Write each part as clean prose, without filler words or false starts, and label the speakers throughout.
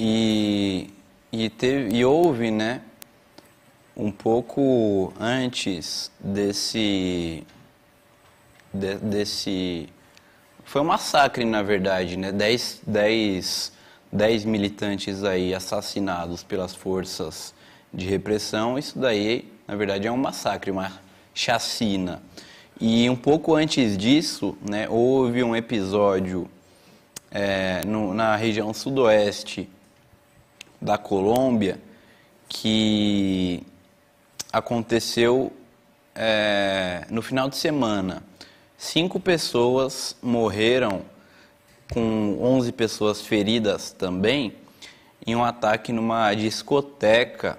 Speaker 1: E, e houve, né, um pouco antes desse foi um massacre, na verdade, né? 10 militantes aí assassinados pelas forças de repressão. Isso daí, na verdade, é um massacre, uma chacina. E um pouco antes disso, né, houve um episódio na região sudoeste da Colômbia que aconteceu no final de semana. 5 pessoas morreram, com 11 pessoas feridas também, em um ataque numa discoteca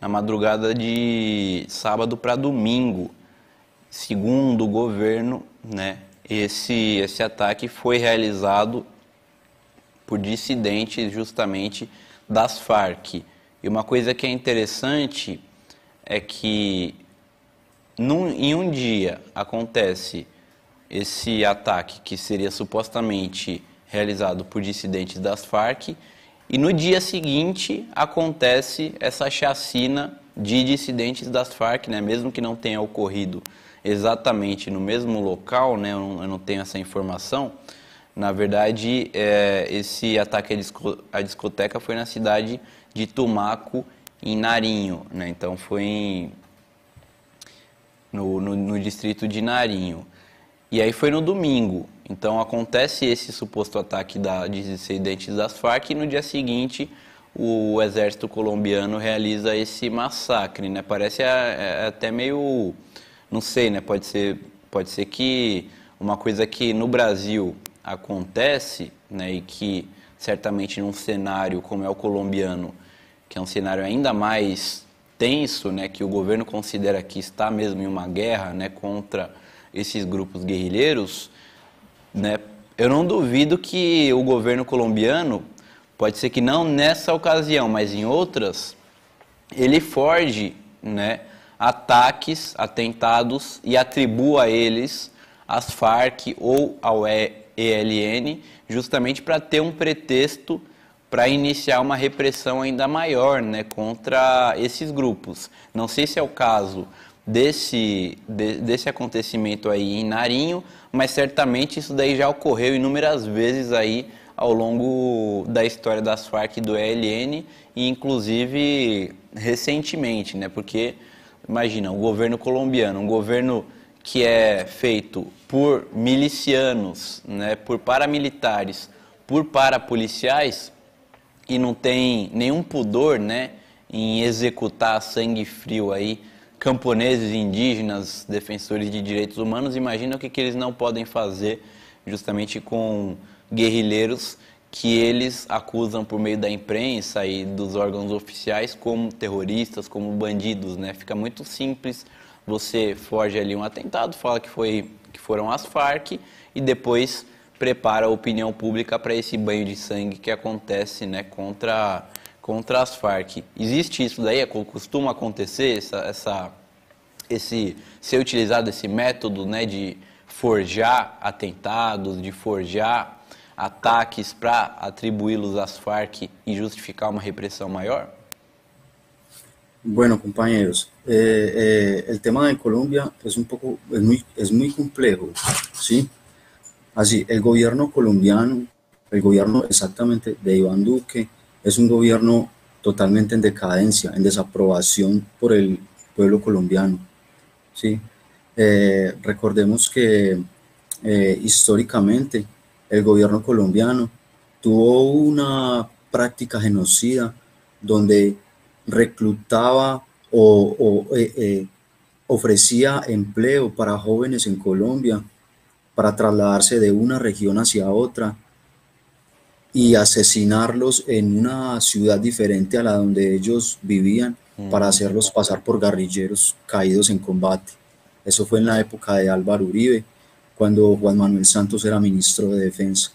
Speaker 1: na madrugada de sábado para domingo. Segundo o governo, né, esse ataque foi realizado por dissidentes justamente das Farc. E uma coisa que é interessante é que em um dia acontece esse ataque que seria supostamente realizado por dissidentes das Farc e no dia seguinte acontece essa chacina de dissidentes das Farc, né? Mesmo que não tenha ocorrido exatamente no mesmo local, né? Eu não tenho essa informação. Na verdade, esse ataque à discoteca foi na cidade de Tumaco, em Narinho, né? Então foi no distrito de Narinho. E aí foi no domingo. Então acontece esse suposto ataque de dissidentes das Farc e no dia seguinte o exército colombiano realiza esse massacre, né? Parece até meio, não sei, né? Pode ser que uma coisa que no Brasil acontece, né? E que certamente num cenário como é o colombiano, que é um cenário ainda mais tenso, né, que o governo considera que está mesmo em uma guerra, né, contra esses grupos guerrilheiros, né, eu não duvido que o governo colombiano, pode ser que não nessa ocasião, mas em outras, ele forge, né, ataques, atentados e atribua a eles as Farc ou ao ELN, justamente para ter um pretexto para iniciar uma repressão ainda maior, né, contra esses grupos. Não sei se é o caso desse acontecimento aí em Narinho, mas certamente isso daí já ocorreu inúmeras vezes aí ao longo da história das Farc e do ELN, e inclusive recentemente, né, porque imagina, o governo colombiano, um governo que é feito por milicianos, né, por paramilitares, por parapoliciais, e não tem nenhum pudor, né, em executar a sangue frio aí camponeses, indígenas, defensores de direitos humanos. Imagina o que eles não podem fazer justamente com guerrilheiros que eles acusam por meio da imprensa e dos órgãos oficiais como terroristas, como bandidos, né? Fica muito simples, você foge ali um atentado, fala que foram as Farc e depois prepara a opinião pública para esse banho de sangue que acontece, né, contra as Farc. Existe isso daí? Costuma acontecer ser utilizado esse método, né, de forjar atentados, de forjar ataques para atribuí-los às Farc e justificar uma repressão maior?
Speaker 2: Bueno, compañeros, el tema de Colombia es muy complejo, ¿sí? Así, el gobierno colombiano, el gobierno exactamente de Iván Duque, es un gobierno totalmente en decadencia, en desaprobación por el pueblo colombiano, ¿sí? Recordemos que históricamente el gobierno colombiano tuvo una práctica genocida donde reclutaba o ofrecía empleo para jóvenes en Colombia para trasladarse de una región hacia otra y asesinarlos en una ciudad diferente a la donde ellos vivían para hacerlos pasar por guerrilleros caídos en combate. Eso fue en la época de Álvaro Uribe, cuando Juan Manuel Santos era ministro de Defensa.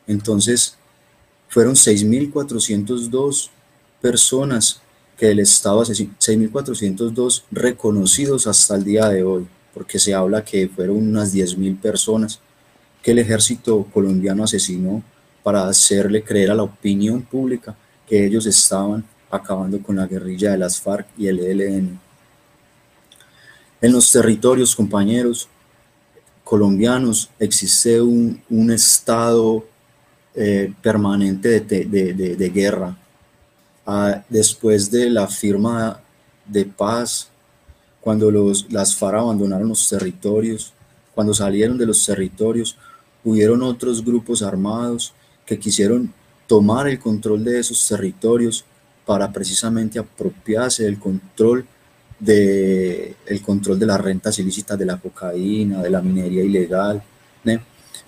Speaker 2: Entonces, fueron 6.402 personas que el Estado asesinó, 6.402 reconocidos hasta el día de hoy, porque se habla que fueron unas 10.000 personas que el ejército colombiano asesinó para hacerle creer a la opinión pública que ellos estaban acabando con la guerrilla de las FARC y el ELN. En los territorios, compañeros colombianos, existe un estado permanente de guerra. Después de la firma de paz, cuando las FARC abandonaron los territorios, cuando salieron de los territorios, hubieron otros grupos armados que quisieron tomar el control de esos territorios para precisamente apropiarse del control de las rentas ilícitas de la cocaína, de la minería ilegal, ¿no?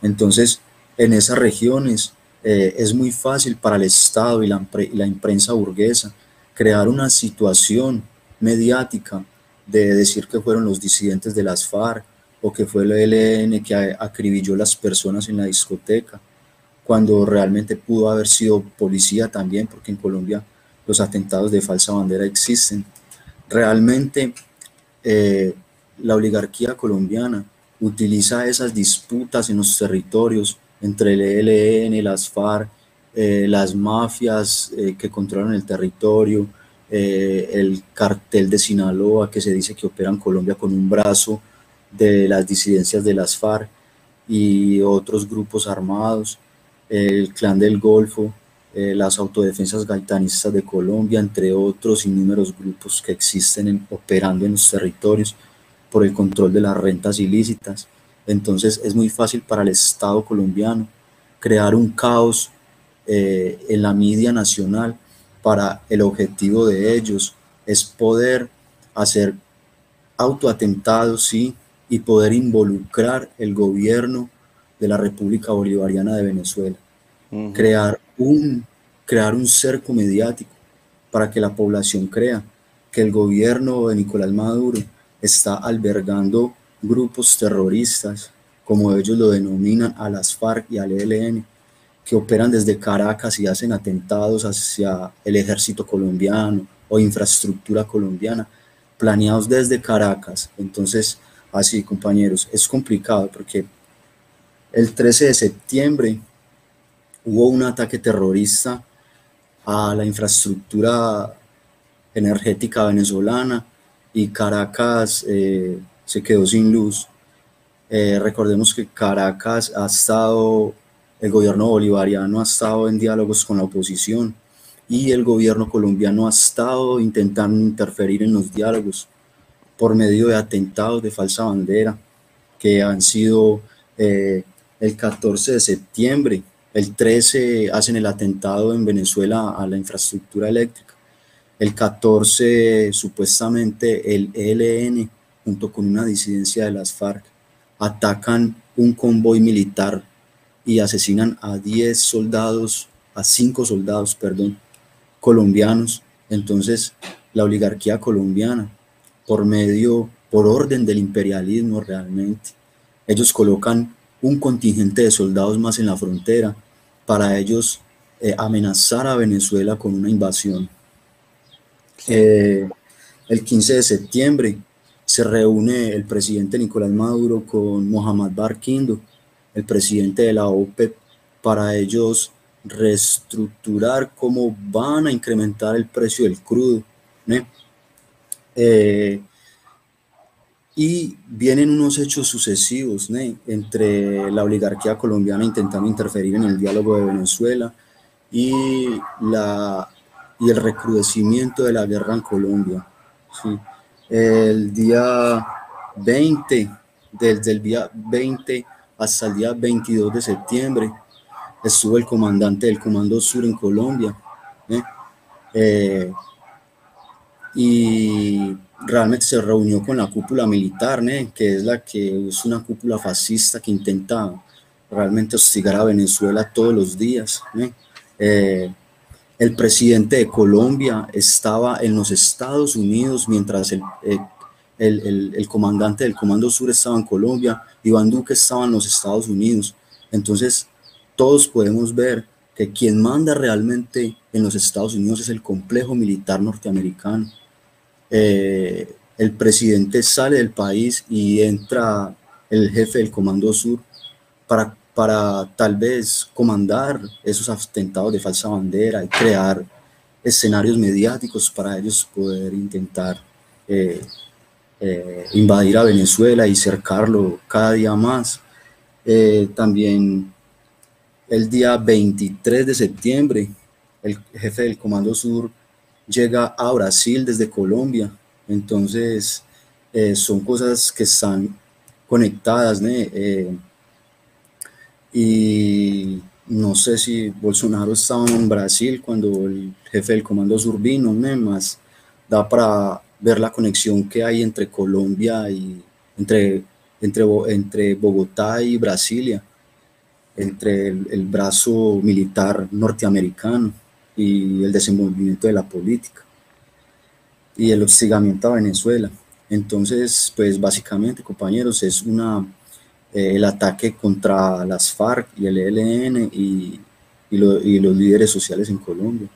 Speaker 2: Entonces, en esas regiones es muy fácil para el Estado y la imprensa burguesa crear una situación mediática de decir que fueron los disidentes de las FARC o que fue el ELN que acribilló las personas en la discoteca, cuando realmente pudo haber sido policía también, porque en Colombia los atentados de falsa bandera existen. Realmente la oligarquía colombiana utiliza esas disputas en los territorios entre el ELN, las FARC, las mafias que controlan el territorio, el cartel de Sinaloa, que se dice que opera en Colombia con un brazo de las disidencias de las FARC, y otros grupos armados, el Clan del Golfo, las autodefensas gaitanistas de Colombia, entre otros innúmeros grupos que existen operando en los territorios por el control de las rentas ilícitas. Entonces es muy fácil para el Estado colombiano crear un caos en la media nacional. Para el objetivo de ellos es poder hacer autoatentados, ¿sí?, y poder involucrar el gobierno de la República Bolivariana de Venezuela. Crear un cerco mediático para que la población crea que el gobierno de Nicolás Maduro está albergando grupos terroristas, como ellos lo denominan, a las FARC y al ELN, que operan desde Caracas y hacen atentados hacia el ejército colombiano o infraestructura colombiana, planeados desde Caracas. Entonces, así, compañeros, es complicado porque el 13 de septiembre hubo un ataque terrorista a la infraestructura energética venezolana y Caracas se quedó sin luz. Recordemos que Caracas el gobierno bolivariano ha estado en diálogos con la oposición y el gobierno colombiano ha estado intentando interferir en los diálogos por medio de atentados de falsa bandera que han sido el 14 de septiembre. El 13 hacen el atentado en Venezuela a la infraestructura eléctrica. El 14 supuestamente el ELN junto con una disidencia de las FARC atacan un convoy militar y asesinan a 5 soldados, colombianos. Entonces la oligarquía colombiana, por orden del imperialismo realmente, ellos colocan un contingente de soldados más en la frontera para ellos amenazar a Venezuela con una invasión. El 15 de septiembre se reúne el presidente Nicolás Maduro con Mohamed Barkindo, el presidente de la OPEP, para ellos reestructurar cómo van a incrementar el precio del crudo, ¿no? Y vienen unos hechos sucesivos, ¿no?, entre la oligarquía colombiana intentando interferir en el diálogo de Venezuela y el recrudecimiento de la guerra en Colombia, ¿sí? El día 20, desde el día 20 hasta el día 22 de septiembre, estuvo el comandante del Comando Sur en Colombia, y realmente se reunió con la cúpula militar, que es una cúpula fascista que intenta realmente hostigar a Venezuela todos los días. El presidente de Colombia estaba en los Estados Unidos, mientras el comandante del Comando Sur estaba en Colombia, Iván Duque estaba en los Estados Unidos. Entonces todos podemos ver que quien manda realmente en los Estados Unidos es el complejo militar norteamericano. El presidente sale del país y entra el jefe del Comando Sur para para tal vez comandar esos atentados de falsa bandera y crear escenarios mediáticos para ellos poder intentar eh, invadir a Venezuela y cercarlo cada día más. También el día 23 de septiembre, el jefe del Comando Sur llega a Brasil desde Colombia. Entonces, son cosas que están conectadas, ¿no? Y no sé si Bolsonaro estaba en Brasil cuando el jefe del Comando Sur vino, ¿no? Más da para ver la conexión que hay entre Colombia y entre Bogotá y Brasilia, entre el brazo militar norteamericano y el desenvolvimiento de la política y el hostigamiento a Venezuela. Entonces, pues básicamente, compañeros, es el ataque contra las FARC y el ELN y los líderes sociales en Colombia.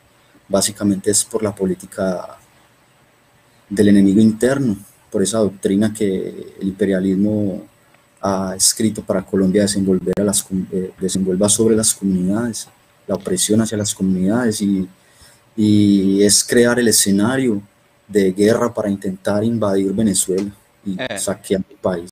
Speaker 2: Básicamente es por la política del enemigo interno, por esa doctrina que el imperialismo ha escrito para Colombia desenvuelva sobre las comunidades, la opresión hacia las comunidades y es crear el escenario de guerra para intentar invadir Venezuela y
Speaker 1: É,
Speaker 2: saquear el país.